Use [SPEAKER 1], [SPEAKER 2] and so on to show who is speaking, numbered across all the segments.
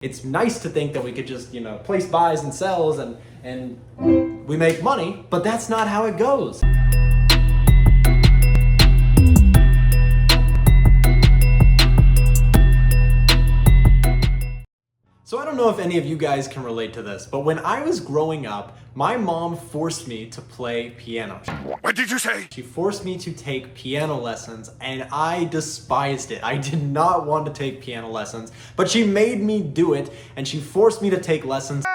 [SPEAKER 1] It's nice to think that we could just, place buys and sells and we make money, but that's not how it goes. So I don't know if any of you guys can relate to this, but when I was growing up, my mom forced me to play piano.
[SPEAKER 2] What did you say?
[SPEAKER 1] She forced me to take piano lessons and I despised it. I did not want to take piano lessons, but she made me do it and she forced me to take lessons.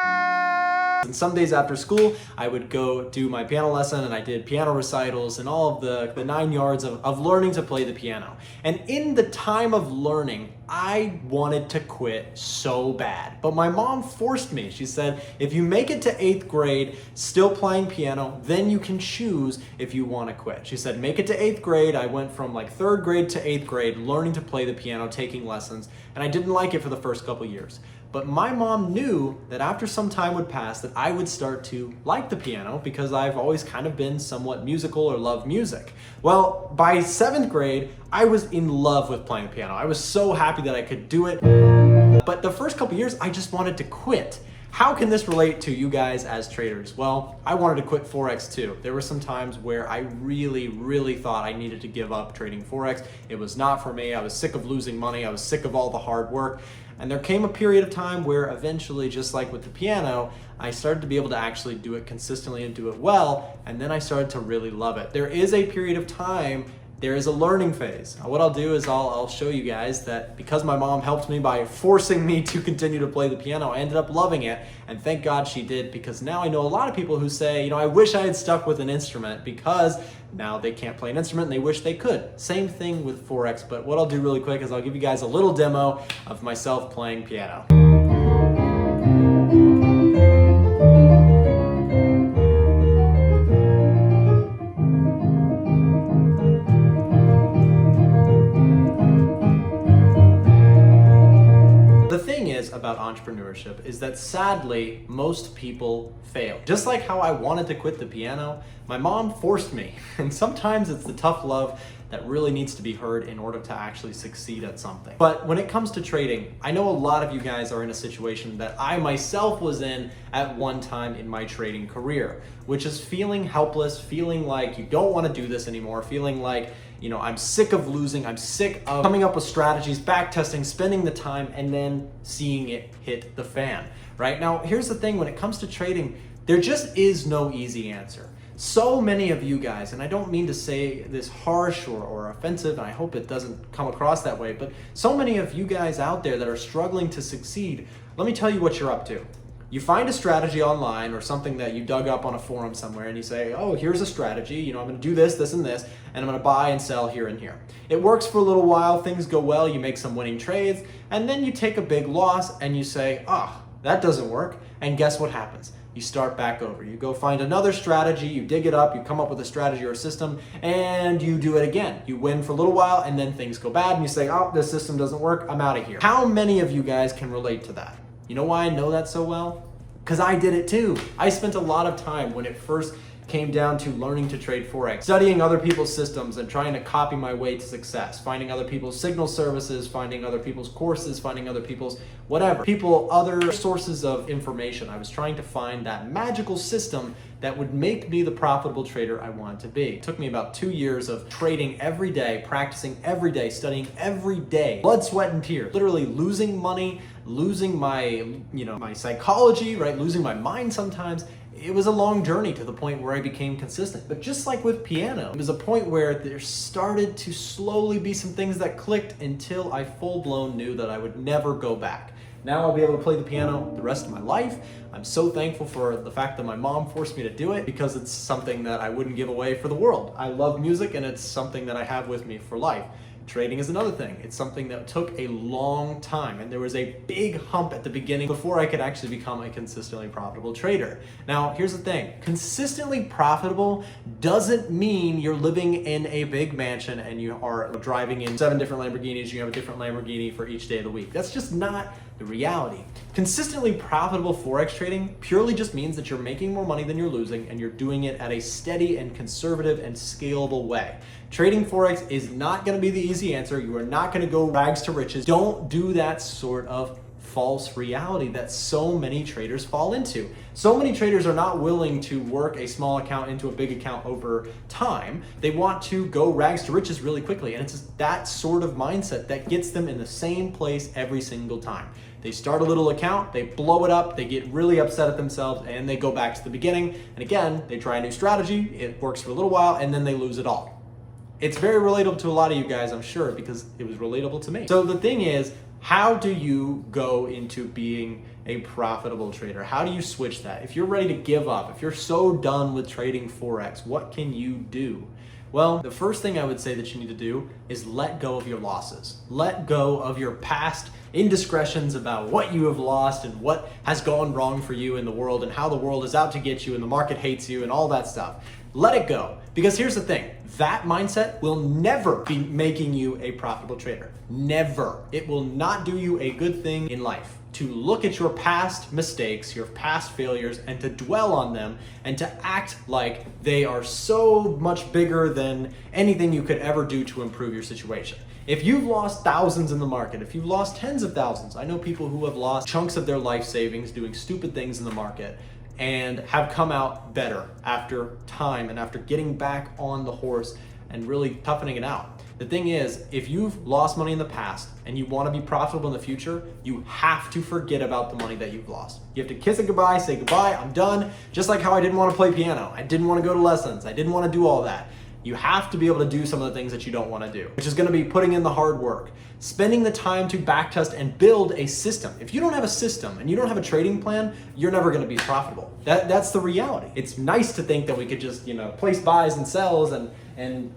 [SPEAKER 1] And some days after school, I would go do my piano lesson and I did piano recitals and all of the 9 yards of learning to play the piano. And in the time of learning, I wanted to quit so bad. But my mom forced me. She said, if you make it to 8th grade still playing piano, then you can choose if you want to quit. She said, make it to 8th grade. I went from like 3rd grade to 8th grade learning to play the piano, taking lessons, and I didn't like it for the first couple years. But my mom knew that after some time would pass that I would start to like the piano because I've always kind of been somewhat musical or loved music. Well, by 7th grade, I was in love with playing the piano. I was so happy that I could do it. But the first couple years, I just wanted to quit. How can this relate to you guys as traders? Well, I wanted to quit Forex too. There were some times where I really thought I needed to give up trading Forex. It was not for me. I was sick of losing money. I was sick of all the hard work. And there came a period of time where eventually, just like with the piano, I started to be able to actually do it consistently and do it well. And then I started to really love it. There is a period of time, there is a learning phase. What I'll do is I'll show you guys that because my mom helped me by forcing me to continue to play the piano, I ended up loving it. And thank God she did, because now I know a lot of people who say, I wish I had stuck with an instrument because now they can't play an instrument and they wish they could. Same thing with Forex, but what I'll do really quick is I'll give you guys a little demo of myself playing piano. About entrepreneurship is that sadly most people fail. Just like how I wanted to quit the piano, my mom forced me. And sometimes it's the tough love that really needs to be heard in order to actually succeed at something. But when it comes to trading, I know a lot of you guys are in a situation that I myself was in at one time in my trading career, which is feeling helpless, feeling like you don't want to do this anymore, feeling like I'm sick of losing, I'm sick of coming up with strategies, back testing, spending the time, and then seeing it hit the fan, right? Now, here's the thing, when it comes to trading, there just is no easy answer. So many of you guys, and I don't mean to say this harsh or offensive, and I hope it doesn't come across that way, but so many of you guys out there that are struggling to succeed, let me tell you what you're up to. You find a strategy online or something that you dug up on a forum somewhere and you say, oh, here's a strategy, I'm gonna do this, this, and this, and I'm gonna buy and sell here and here. It works for a little while, things go well, you make some winning trades, and then you take a big loss and you say, that doesn't work, and guess what happens? You start back over. You go find another strategy, you dig it up, you come up with a strategy or a system, and you do it again. You win for a little while, and then things go bad, and you say, this system doesn't work, I'm out of here. How many of you guys can relate to that? You know why I know that so well? Because I did it too. I spent a lot of time when it first came down to learning to trade Forex, studying other people's systems and trying to copy my way to success, finding other people's signal services, finding other people's courses, finding other people's other sources of information. I was trying to find that magical system that would make me the profitable trader I wanted to be. It took me about 2 years of trading every day, practicing every day, studying every day, blood, sweat, and tears, literally losing money, losing my, my psychology, right? Losing my mind sometimes. It was a long journey to the point where I became consistent. But just like with piano, it was a point where there started to slowly be some things that clicked until I full-blown knew that I would never go back. Now I'll be able to play the piano the rest of my life. I'm so thankful for the fact that my mom forced me to do it because it's something that I wouldn't give away for the world. I love music and it's something that I have with me for life. Trading is another thing. It's something that took a long time, and there was a big hump at the beginning before I could actually become a consistently profitable trader. Now, here's the thing. Consistently profitable doesn't mean you're living in a big mansion and you are driving in 7 different Lamborghinis, you have a different Lamborghini for each day of the week. That's just not the reality. Consistently profitable Forex trading purely just means that you're making more money than you're losing and you're doing it at a steady and conservative and scalable way. Trading Forex is not going to be the easy answer. You are not going to go rags to riches. Don't do that sort of false reality that so many traders fall into. So many traders are not willing to work a small account into a big account over time. They want to go rags to riches really quickly. And it's that sort of mindset that gets them in the same place every single time. They start a little account, they blow it up, they get really upset at themselves, and they go back to the beginning. And again, they try a new strategy, it works for a little while, and then they lose it all. It's very relatable to a lot of you guys, I'm sure, because it was relatable to me. So the thing is, how do you go into being a profitable trader? How do you switch that? If you're ready to give up, if you're so done with trading Forex, what can you do? Well, the first thing I would say that you need to do is let go of your losses. Let go of your past indiscretions about what you have lost and what has gone wrong for you in the world and how the world is out to get you and the market hates you and all that stuff. Let it go. Because here's the thing, that mindset will never be making you a profitable trader. Never. It will not do you a good thing in life. To look at your past mistakes, your past failures, and to dwell on them and to act like they are so much bigger than anything you could ever do to improve your situation. If you've lost thousands in the market, if you've lost tens of thousands, I know people who have lost chunks of their life savings doing stupid things in the market and have come out better after time and after getting back on the horse and really toughening it out. The thing is, if you've lost money in the past and you want to be profitable in the future, you have to forget about the money that you've lost. You have to kiss it goodbye, say goodbye, I'm done. Just like how I didn't want to play piano. I didn't want to go to lessons. I didn't want to do all that. You have to be able to do some of the things that you don't want to do, which is going to be putting in the hard work, spending the time to backtest and build a system. If you don't have a system and you don't have a trading plan, you're never going to be profitable. That's the reality. It's nice to think that we could just, place buys and sells and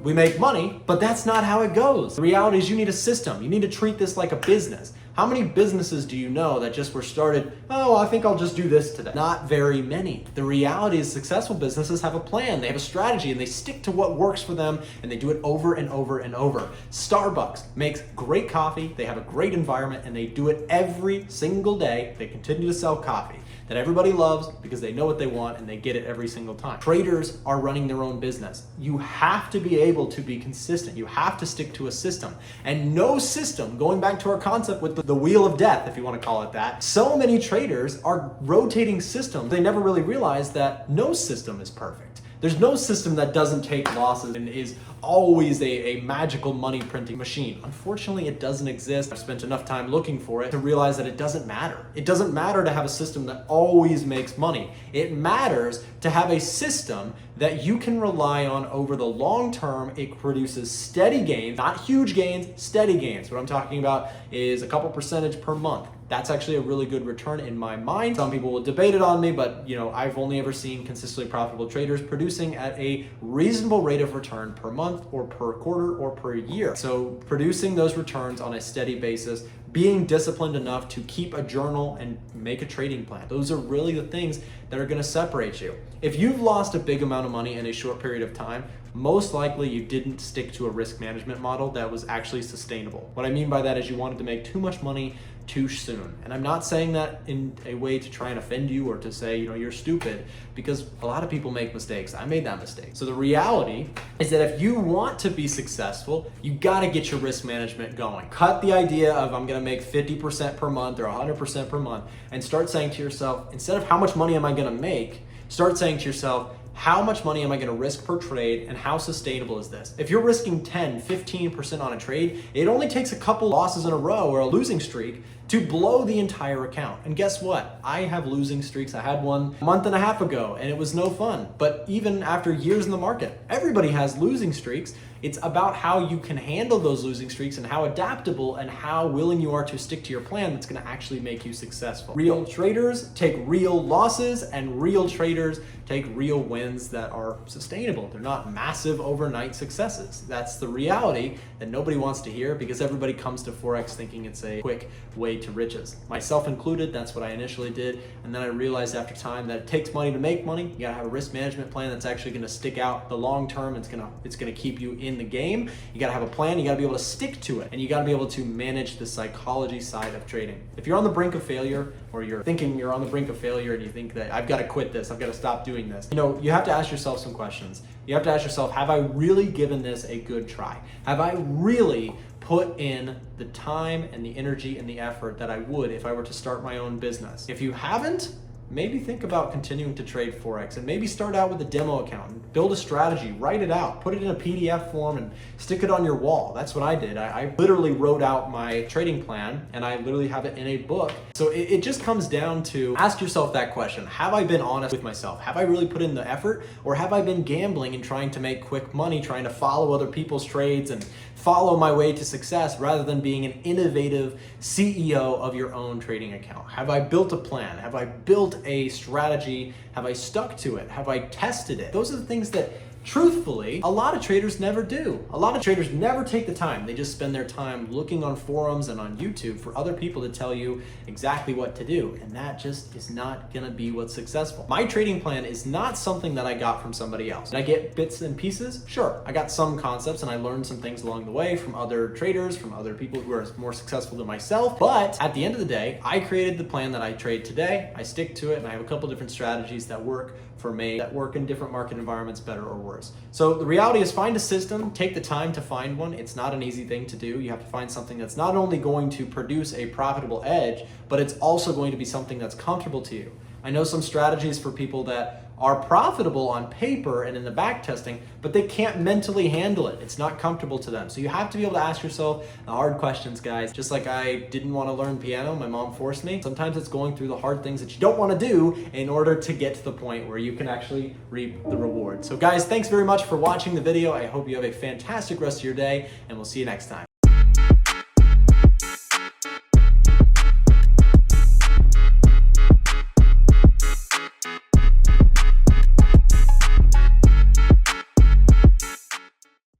[SPEAKER 1] we make money, but that's not how it goes. The reality is you need a system. You need to treat this like a business. How many businesses do you know that just were started, oh, I think I'll just do this today? Not very many. The reality is successful businesses have a plan, they have a strategy, and they stick to what works for them, and they do it over and over and over. Starbucks makes great coffee, they have a great environment, and they do it every single day. They continue to sell coffee that everybody loves because they know what they want and they get it every single time. Traders are running their own business. You have to be able to be consistent. You have to stick to a system. And no system, going back to our concept with the wheel of death, if you want to call it that, so many traders are rotating systems. They never really realize that no system is perfect. There's no system that doesn't take losses and is always a magical money printing machine. Unfortunately, it doesn't exist. I've spent enough time looking for it to realize that it doesn't matter. It doesn't matter to have a system that always makes money. It matters to have a system that you can rely on over the long term. It produces steady gains, not huge gains, steady gains. What I'm talking about is a couple percentage per month. That's actually a really good return in my mind. Some people will debate it on me, but I've only ever seen consistently profitable traders producing at a reasonable rate of return per month or per quarter or per year. So producing those returns on a steady basis, being disciplined enough to keep a journal and make a trading plan. Those are really the things that are going to separate you. If you've lost a big amount of money in a short period of time, most likely you didn't stick to a risk management model that was actually sustainable. What I mean by that is you wanted to make too much money too soon. And I'm not saying that in a way to try and offend you or to say, you're stupid, because a lot of people make mistakes. I made that mistake. So the reality is that if you want to be successful, you got to get your risk management going. Cut the idea of I'm going to make 50% per month or 100% per month and start saying to yourself, instead of how much money am I going to make, start saying to yourself, how much money am I going to risk per trade and how sustainable is this? If you're risking 10, 15% on a trade, it only takes a couple losses in a row or a losing streak to blow the entire account. And guess what? I have losing streaks. I had one a month and a half ago and it was no fun. But even after years in the market, everybody has losing streaks. It's about how you can handle those losing streaks and how adaptable and how willing you are to stick to your plan that's going to actually make you successful. Real traders take real losses and real traders take real wins that are sustainable. They're not massive overnight successes. That's the reality that nobody wants to hear because everybody comes to Forex thinking it's a quick way to riches. Myself included, that's what I initially did. And then I realized after time that it takes money to make money. You gotta have a risk management plan that's actually gonna stick out the long term. It's gonna keep you in the game. You gotta have a plan, you gotta be able to stick to it, and you gotta be able to manage the psychology side of trading. If you're on the brink of failure, or you're thinking you're on the brink of failure and you think that I've gotta quit this, I've gotta stop doing this, you have to ask yourself some questions. You have to ask yourself, have I really given this a good try? Have I really put in the time and the energy and the effort that I would if I were to start my own business. If you haven't, maybe think about continuing to trade Forex and maybe start out with a demo account and build a strategy, write it out, put it in a PDF form and stick it on your wall. That's what I did. I literally wrote out my trading plan and I literally have it in a book. So it just comes down to ask yourself that question. Have I been honest with myself? Have I really put in the effort, or have I been gambling and trying to make quick money, trying to follow other people's trades and follow my way to success rather than being an innovative CEO of your own trading account? Have I built a plan? Have I built a strategy? Have I stuck to it? Have I tested it? Those are the things that, truthfully, a lot of traders never do. A lot of traders never take the time. They just spend their time looking on forums and on YouTube for other people to tell you exactly what to do. And that just is not gonna be what's successful. My trading plan is not something that I got from somebody else. Did I get bits and pieces? Sure, I got some concepts and I learned some things along the way from other traders, from other people who are more successful than myself. But at the end of the day, I created the plan that I trade today. I stick to it and I have a couple different strategies that work for me, that work in different market environments better or worse. So the reality is, find a system, take the time to find one. It's not an easy thing to do. You have to find something that's not only going to produce a profitable edge, but it's also going to be something that's comfortable to you. I know some strategies for people that are profitable on paper and in the back testing, but they can't mentally handle it. It's not comfortable to them. So you have to be able to ask yourself the hard questions, guys. Just like I didn't want to learn piano, my mom forced me. Sometimes it's going through the hard things that you don't want to do in order to get to the point where you can actually reap the reward. So guys, thanks very much for watching the video. I hope you have a fantastic rest of your day, and we'll see you next time.